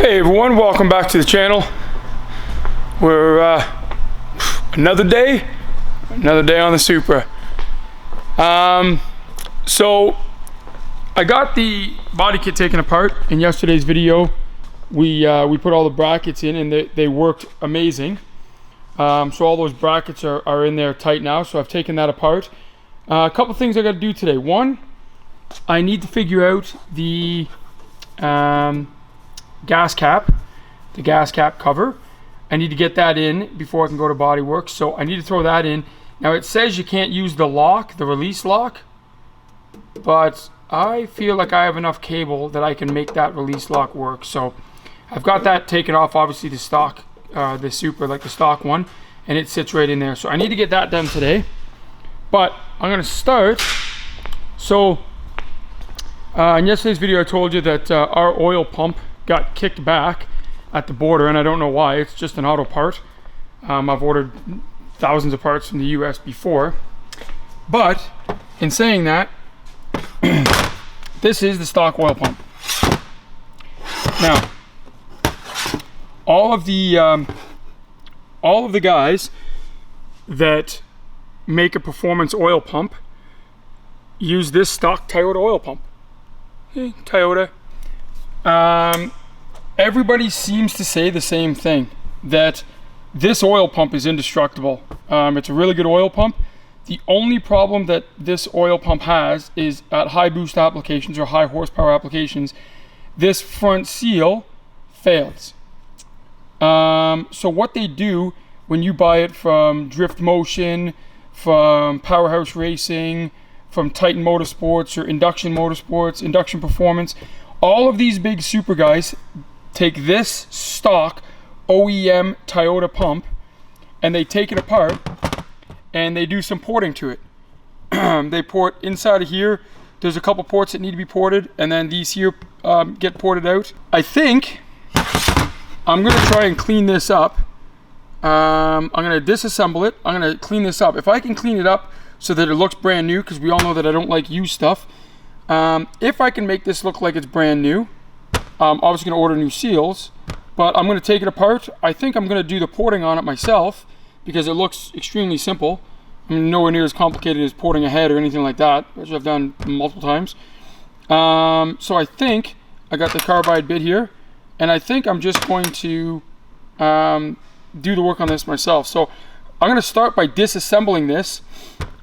Hey everyone, welcome back to the channel. We're another day on the Supra. So I got the body kit taken apart in yesterday's video. We put all the brackets in and they worked amazing. So all those brackets are in there tight now, so I've taken that apart. A couple things I got to do today. One, I need to figure out the gas cap cover. I need to get that in before I can go to bodywork, so I need to throw that in. Now it says you can't use the lock, the release lock, but I feel like I have enough cable that I can make that release lock work. So I've got that taken off, obviously the stock, the Supra, like the stock one, and it sits right in there. So I need to get that done today, but I'm gonna start. So in yesterday's video I told you that our oil pump got kicked back at the border, and I don't know why. It's just an auto part. I've ordered thousands of parts from the US before, but in saying that, this is the stock oil pump. Now all of the guys that make a performance oil pump use this stock Toyota oil pump. Hey, Toyota. Everybody seems to say the same thing, that this oil pump is indestructible. It's a really good oil pump. The only problem that this oil pump has is at high boost applications or high horsepower applications, this front seal fails. So what they do when you buy it from Drift Motion, from Powerhouse Racing, from Titan Motorsports or Induction Motorsports, Induction Performance, all of these big super guys take this stock OEM Toyota pump and they take it apart and they do some porting to it. They port inside of here. There's a couple ports that need to be ported, and then these here get ported out. I think I'm gonna try and clean this up. I'm gonna disassemble it. I'm gonna clean this up. If I can clean it up so that it looks brand new, because we all know that I don't like used stuff. If I can make this look like it's brand new, I'm obviously gonna order new seals, but I'm gonna take it apart. I think I'm gonna do the porting on it myself because it looks extremely simple. I mean, nowhere near as complicated as porting a head or anything like that, which I've done multiple times. So I think I got the carbide bit here, and I think I'm just going to do the work on this myself. So I'm gonna start by disassembling this.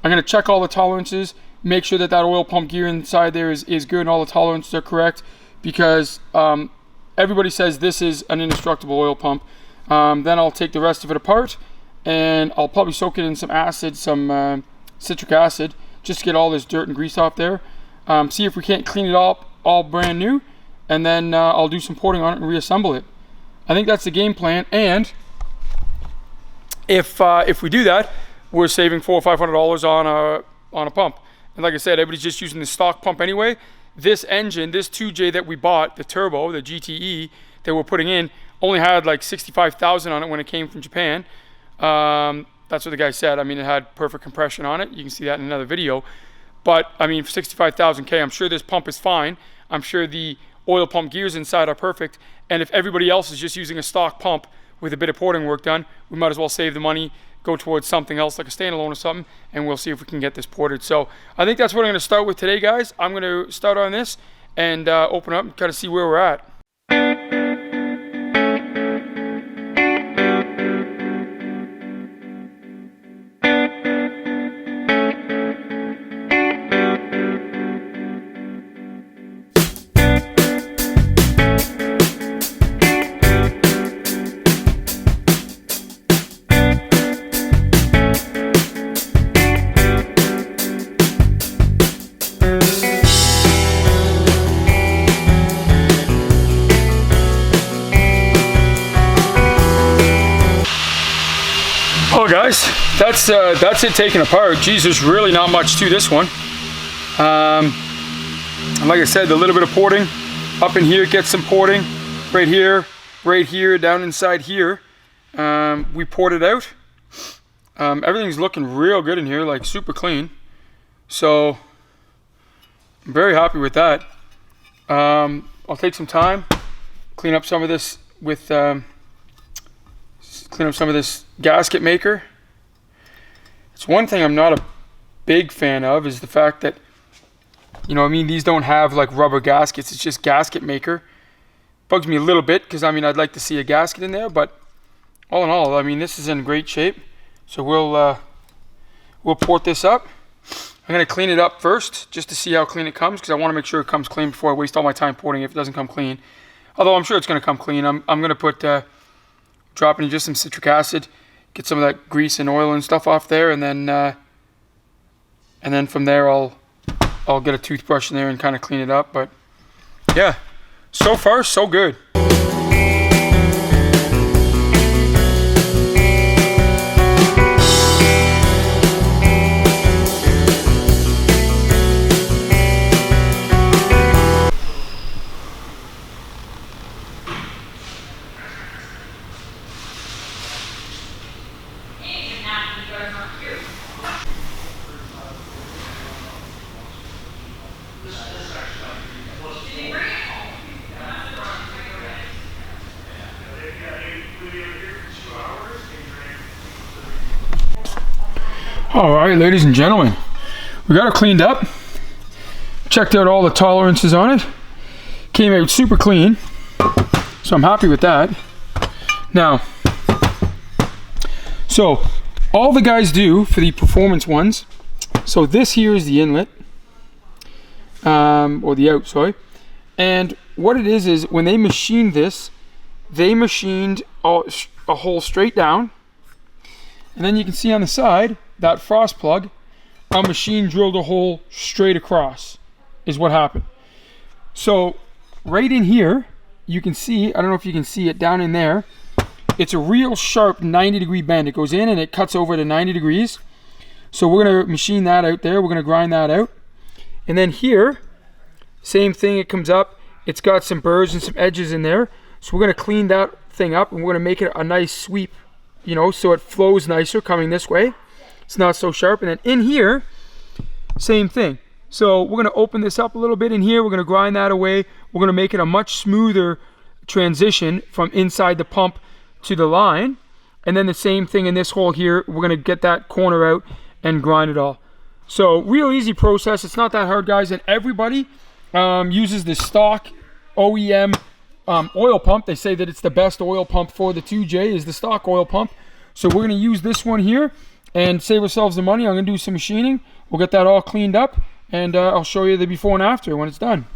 I'm gonna check all the tolerances, make sure that that oil pump gear inside there is good and all the tolerances are correct, because everybody says this is an indestructible oil pump. Then I'll take the rest of it apart and I'll probably soak it in some acid, some citric acid, just to get all this dirt and grease off there. See if we can't clean it up all brand new, and then I'll do some porting on it and reassemble it. I think that's the game plan, and if we do that, we're saving $400 or $500 on a pump. And like I said, everybody's just using the stock pump anyway. This engine, this 2J that we bought, the turbo, the GTE that we're putting in, only had like 65,000 on it when it came from Japan. That's what the guy said. I mean, it had perfect compression on it. You can see that in another video. But I mean, for 65,000 K, I'm sure this pump is fine. I'm sure the oil pump gears inside are perfect. And if everybody else is just using a stock pump with a bit of porting work done, we might as well save the money, go towards something else like a standalone or something, and we'll see if we can get this ported. So I think that's what I'm going to start with today, guys. I'm going to start on this and open up and kind of see where we're at. Well guys, that's it taken apart. Geez, there's really not much to this one. Like I said, the little bit of porting up in here, get some porting right here, down inside here. We poured it out. Everything's looking real good in here, like super clean. So I'm very happy with that. I'll take some time clean up some of this with clean up some of this gasket maker. It's one thing I'm not a big fan of is the fact that, you know, I mean, these don't have like rubber gaskets. It's just gasket maker. Bugs me a little bit because I mean I'd like to see a gasket in there, but all in all, I mean this is in great shape. So we'll port this up. I'm gonna clean it up first just to see how clean it comes because I want to make sure it comes clean before I waste all my time porting it if it doesn't come clean. Although I'm sure it's gonna come clean. I'm gonna put drop in just some citric acid, get some of that grease and oil and stuff off there, and then from there I'll get a toothbrush in there and kind of clean it up. But yeah, so far so good. Alright, ladies and gentlemen, we got it cleaned up, checked out all the tolerances on it, came out super clean, so I'm happy with that. Now, so all the guys do for the performance ones, so this here is the inlet, or the out, sorry, and what it is when they machined this, they machined a hole straight down, and then you can see on the side, that frost plug, a machine drilled a hole straight across is what happened. So right in here, you can see, I don't know if you can see it down in there, it's a real sharp 90-degree bend. It goes in and it cuts over to 90 degrees. So we're going to machine that out there. We're going to grind that out. And then here, same thing, it comes up. It's got some burrs and some edges in there. So we're going to clean that thing up and we're going to make it a nice sweep, you know, so it flows nicer coming this way. It's not so sharp. And then in here, same thing. So we're going to open this up a little bit in here. We're going to grind that away. We're going to make it a much smoother transition from inside the pump to the line. And then the same thing in this hole here. We're going to get that corner out and grind it all. So real easy process. It's not that hard, guys. And everybody uses the stock OEM oil pump. They say that it's the best oil pump for the 2J is the stock oil pump. So we're going to use this one here and save ourselves the money. I'm going to do some machining. We'll get that all cleaned up, and I'll show you the before and after when it's done.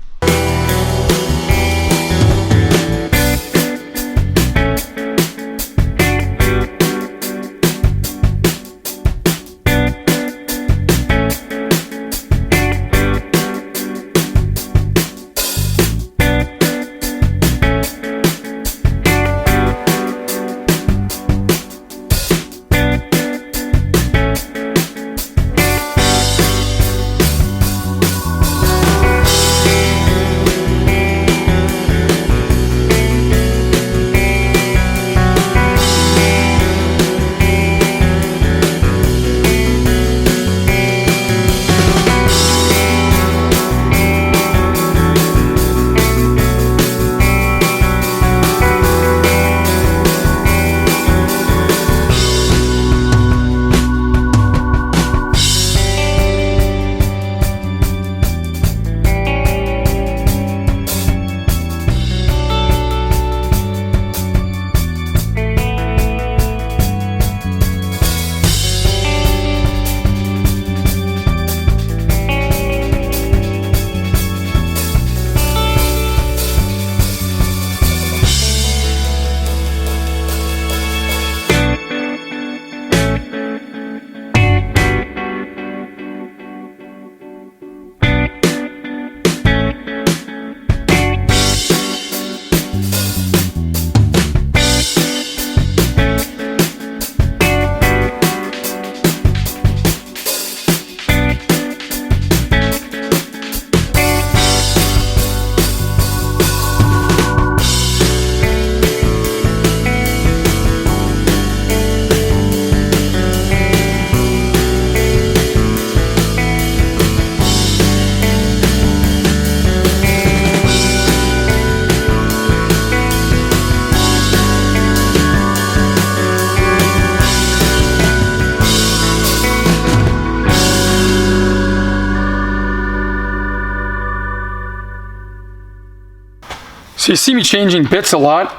So you see me changing bits a lot.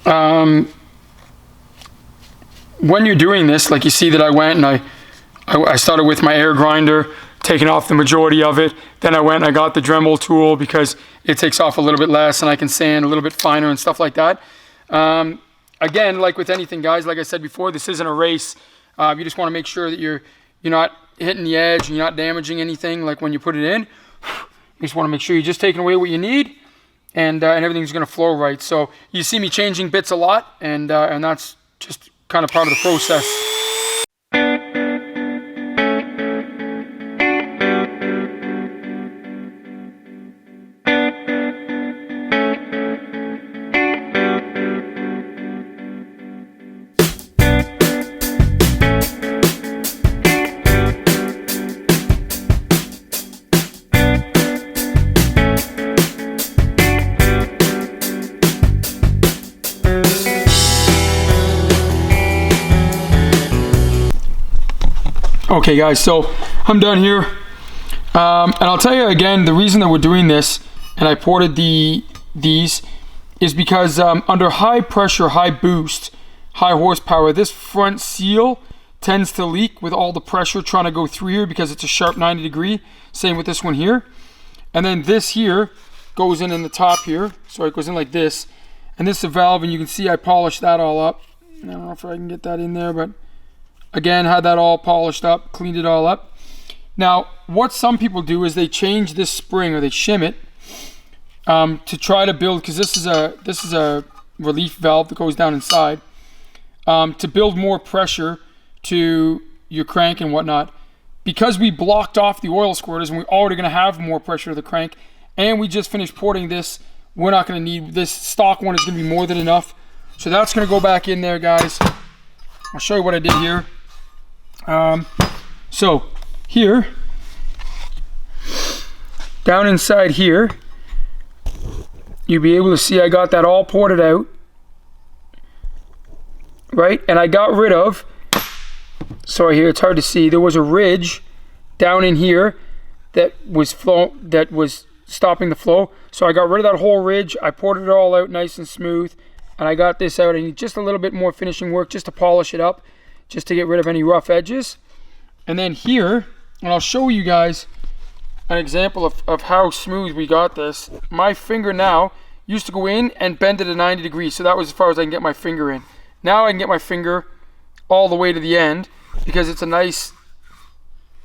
When you're doing this, like you see that I went and I started with my air grinder, taking off the majority of it. Then I went and I got the Dremel tool because it takes off a little bit less and I can sand a little bit finer and stuff like that. Again, like with anything, guys, like I said before, this isn't a race. You just want to make sure that you're not hitting the edge and you're not damaging anything. Like when you put it in, you just want to make sure you're just taking away what you need, and everything's going to flow right. So you see me changing bits a lot, and that's just kind of part of the process. Okay guys, so I'm done here, and I'll tell you again, the reason that we're doing this and I ported these is because under high pressure, high boost, high horsepower, this front seal tends to leak with all the pressure trying to go through here because it's a sharp 90 degree. Same with this one here. And then this here goes in the top here, so it goes in like this, and this is a valve, and you can see I polished that all up. I don't know if I can get that in there, but again, had that all polished up, cleaned it all up. Now, what some people do is they change this spring, or they shim it to try to build, because this is a relief valve that goes down inside, to build more pressure to your crank and whatnot. Because we blocked off the oil squirters and we're already going to have more pressure to the crank, and we just finished porting this, we're not going to need this. Stock one is going to be more than enough. So that's going to go back in there, guys. I'll show you what I did here. So here, down inside here, you'll be able to see I got that all ported out, right? And I got rid of, sorry here, it's hard to see, there was a ridge down in here that was stopping the flow. So I got rid of that whole ridge, I ported it all out nice and smooth, and I got this out. I need just a little bit more finishing work just to polish it up, just to get rid of any rough edges. And then here, and I'll show you guys an example of how smooth we got this. My finger now used to go in and bend it at 90 degrees, so that was as far as I can get my finger in. Now I can get my finger all the way to the end because it's a nice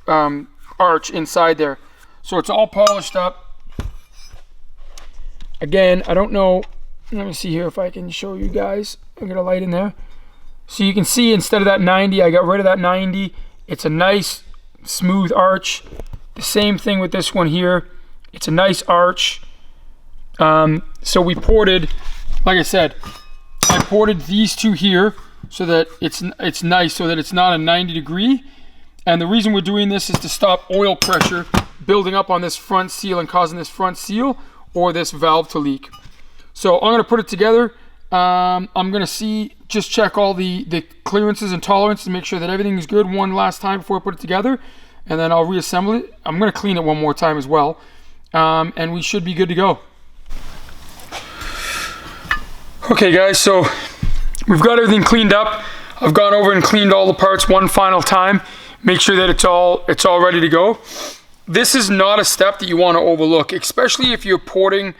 arch inside there. So it's all polished up. Again, I don't know, let me see here if I can show you guys. I'll get a light in there. So you can see instead of that 90, I got rid of that 90. It's a nice smooth arch. The same thing with this one here. It's a nice arch. So we ported, like I said, I ported these two here so that it's nice, so that it's not a 90 degree. And the reason we're doing this is to stop oil pressure building up on this front seal and causing this front seal or this valve to leak. So I'm going to put it together. I'm going to just check all the clearances and tolerances to make sure that everything is good one last time before I put it together. And then I'll reassemble it. I'm going to clean it one more time as well. And we should be good to go. Okay guys, so we've got everything cleaned up. I've gone over and cleaned all the parts one final time. Make sure that it's all ready to go. This is not a step that you want to overlook, especially if you're porting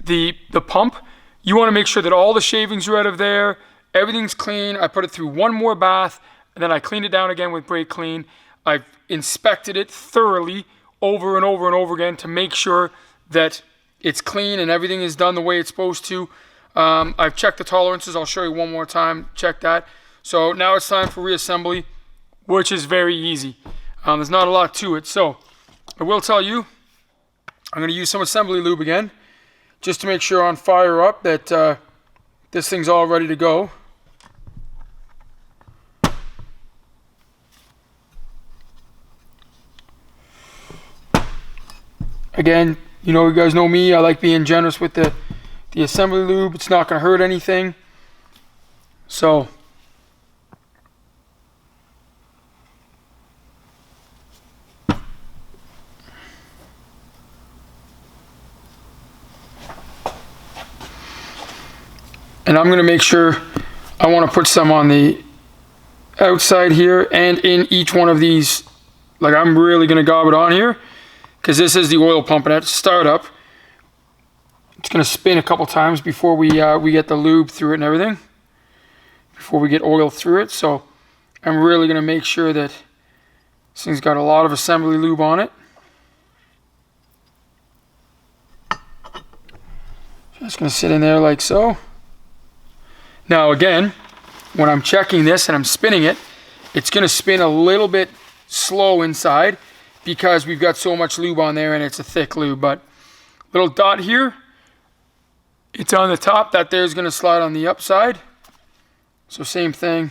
the pump. You want to make sure that all the shavings are out of there, everything's clean. I put it through one more bath, and then I cleaned it down again with Brake Clean. I've inspected it thoroughly over and over and over again to make sure that it's clean and everything is done the way it's supposed to. I've checked the tolerances. I'll show you one more time. Check that. So now it's time for reassembly, which is very easy. There's not a lot to it. So I will tell you, I'm going to use some assembly lube again, just to make sure on fire up that this thing's all ready to go. Again, you guys know me. I like being generous with the assembly lube. It's not going to hurt anything. So And I'm gonna make sure, I wanna put some on the outside here and in each one of these. Like, I'm really gonna gob it on here, because this is the oil pump, and at startup, it's gonna spin a couple times before we get the lube through it and everything, before we get oil through it. So I'm really gonna make sure that this thing's got a lot of assembly lube on it. Just gonna sit in there like so. Now again, when I'm checking this and I'm spinning it, it's gonna spin a little bit slow inside because we've got so much lube on there and it's a thick lube. But little dot here, it's on the top. That there's gonna slide on the upside. So same thing.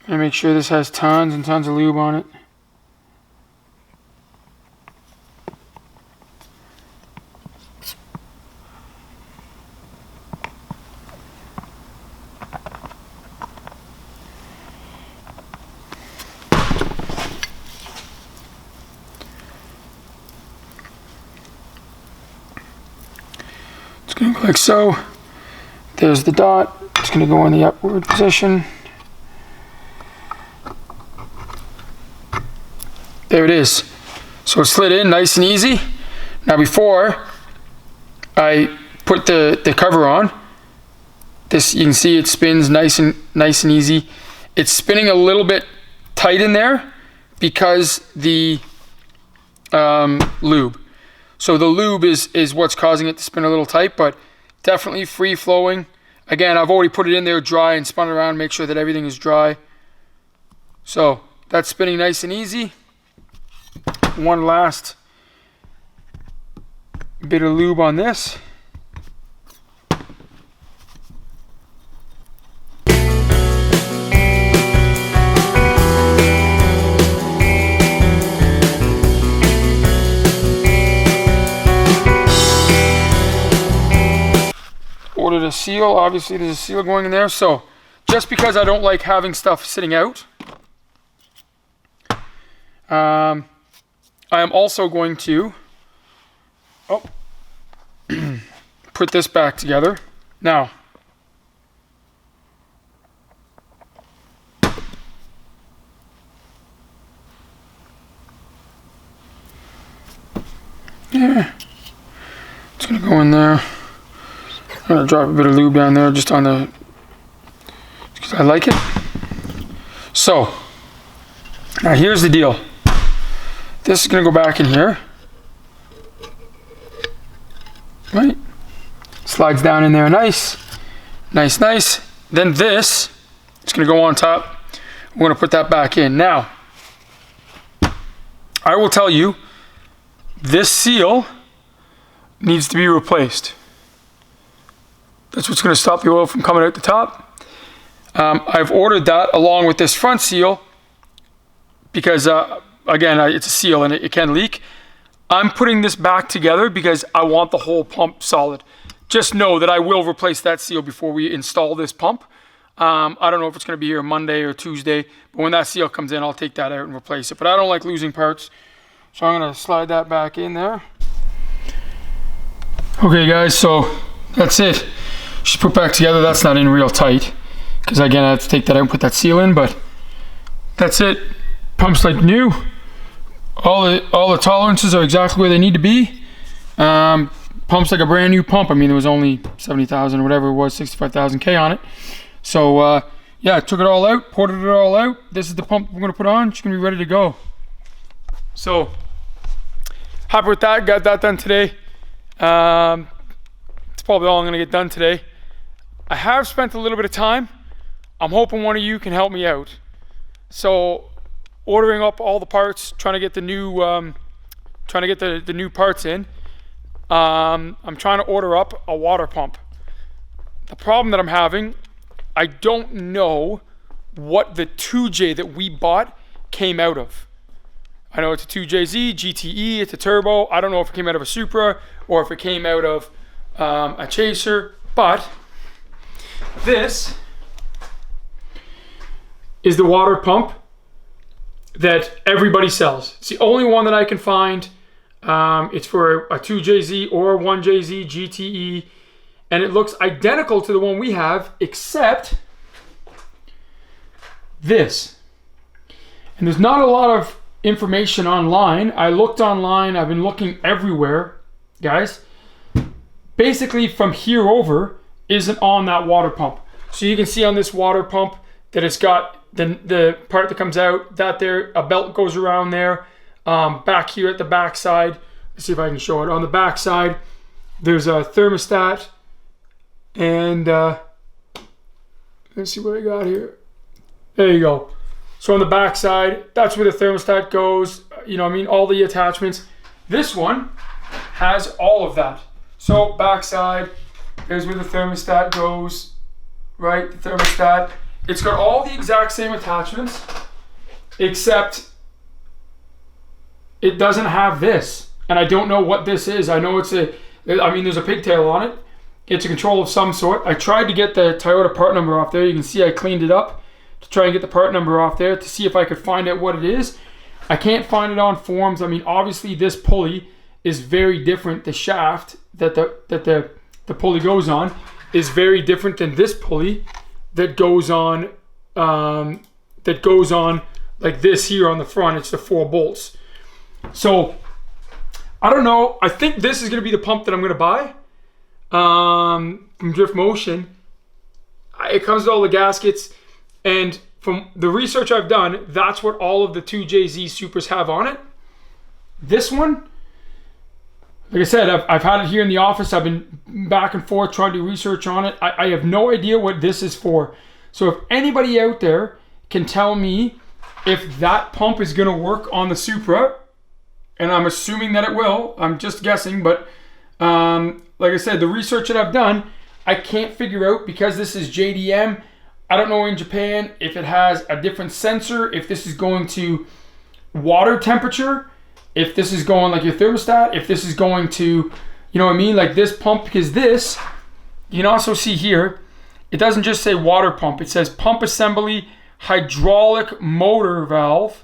And make sure this has tons and tons of lube on it. It's going to go like so. There's the dot. It's going to go in the upward position. There it is. So it slid in nice and easy. Now before I put the cover on, this, you can see it spins nice and easy. It's spinning a little bit tight in there because the lube. So the lube is what's causing it to spin a little tight, but definitely free flowing. Again, I've already put it in there dry and spun it around, make sure that everything is dry. So that's spinning nice and easy. One last bit of lube on this. Ordered a seal. Obviously there's a seal going in there, so just because I don't like having stuff sitting out, I am also going to put this back together. Now, yeah, it's gonna go in there. I'm gonna drop a bit of lube down there just on the, because I like it. So now here's the deal. This is gonna go back in here, right? Slides down in there, nice. Then this, it's gonna go on top. We're gonna put that back in. Now, I will tell you, this seal needs to be replaced. That's what's gonna stop the oil from coming out the top. I've ordered that along with this front seal because again, it's a seal and it can leak. I'm putting this back together because I want the whole pump solid. Just know that I will replace that seal before we install this pump. I don't know if it's gonna be here Monday or Tuesday, but when that seal comes in, I'll take that out and replace it. But I don't like losing parts, so I'm gonna slide that back in there. Okay guys, so that's it. Just put back together. That's not in real tight because again I have to take that out and put that seal in, but that's it. Pump's like new. All the tolerances are exactly where they need to be. Pump's like a brand new pump. I mean, there was only 70,000 or whatever it was, 65,000 K on it. So yeah, I took it all out, ported it all out. This is the pump we're gonna put on. It's gonna be ready to go. So happy with that. Got that done today. It's probably all I'm gonna get done today. I have spent a little bit of time. I'm hoping one of you can help me out. So ordering up all the parts, trying to get the new the new parts in. I'm trying to order up a water pump. The problem that I'm having, I don't know what the 2J that we bought came out of. I know it's a 2JZ, GTE, it's a turbo. I don't know if it came out of a Supra or if it came out of a Chaser, but this is the water pump that everybody sells. It's the only one that I can find. It's for a 2JZ or 1JZ GTE. and it looks identical to the one we have, except this. And there's not a lot of information online. I looked online. I've been looking everywhere, guys. Basically, from here over isn't on that water pump. So you can see on this water pump that it's got the part that comes out, that there, a belt goes around there. Back here at the back side, let's see if I can show it. On the back side, there's a thermostat, and let's see what I got here. There you go. So on the back side, that's where the thermostat goes. You know what I mean? All the attachments. This one has all of that. So back side, there's where the thermostat goes, right? The thermostat. It's got all the exact same attachments, except it doesn't have this. And I don't know what this is. I know there's a pigtail on it. It's a control of some sort. I tried to get the Toyota part number off there. You can see I cleaned it up to try and get the part number off there to see if I could find out what it is. I can't find it on forums. I mean, obviously this pulley is very different. The shaft that the pulley goes on is very different than this pulley that goes on like this here on the front. It's the 4 bolts. So I don't know. I think this is going to be the pump that I'm going to buy from Drift Motion. It comes with all the gaskets, and from the research I've done, that's what all of the 2JZ Supras have on it. This one, like I said, I've had it here in the office. I've been back and forth trying to do research on it. I have no idea what this is for. So if anybody out there can tell me if that pump is going to work on the Supra, and I'm assuming that it will, I'm just guessing, but like I said, the research that I've done, I can't figure out, because this is JDM. I don't know in Japan if it has a different sensor, if this is going to water temperature, if this is going like your thermostat, if this is going to, you know what I mean, like this pump, because this, you can also see here, it doesn't just say water pump, it says pump assembly, hydraulic motor valve,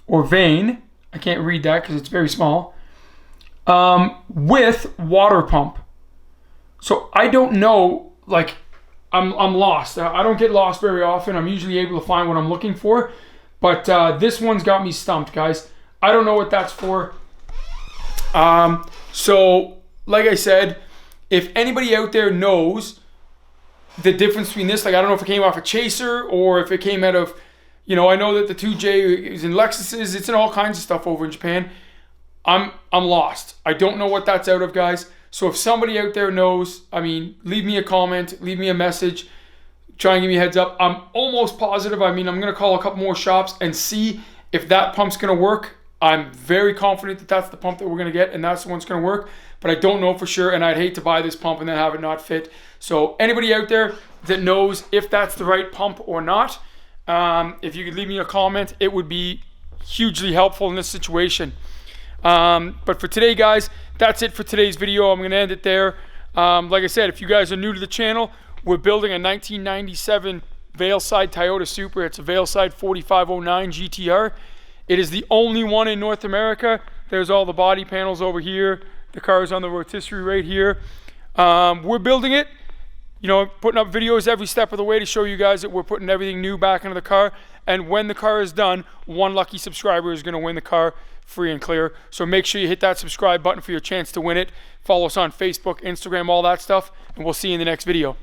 or vane. I can't read that because it's very small. With water pump. So I don't know, like, I'm lost. I don't get lost very often. I'm usually able to find what I'm looking for. But this one's got me stumped, guys. I don't know what that's for. So, like I said, if anybody out there knows the difference between this, like I don't know if it came off a Chaser or if it came out of, you know, I know that the 2J is in Lexuses. It's in all kinds of stuff over in Japan. I'm lost. I don't know what that's out of, guys. So if somebody out there knows, I mean, leave me a comment, leave me a message, try and give me a heads up. I'm almost positive. I mean, I'm going to call a couple more shops and see if that pump's going to work. I'm very confident that that's the pump that we're going to get and that's the one that's going to work. But I don't know for sure, and I'd hate to buy this pump and then have it not fit. So anybody out there that knows if that's the right pump or not, if you could leave me a comment, it would be hugely helpful in this situation. But for today, guys, that's it for today's video. I'm going to end it there. Like I said, if you guys are new to the channel, we're building a 1997 Veilside Toyota Supra. It's a Veilside 4509 GTR. It is the only one in North America. There's all the body panels over here. The car is on the rotisserie right here. We're building it, you know, putting up videos every step of the way to show you guys that we're putting everything new back into the car. And when the car is done, one lucky subscriber is going to win the car free and clear. So make sure you hit that subscribe button for your chance to win it. Follow us on Facebook, Instagram, all that stuff, and we'll see you in the next video.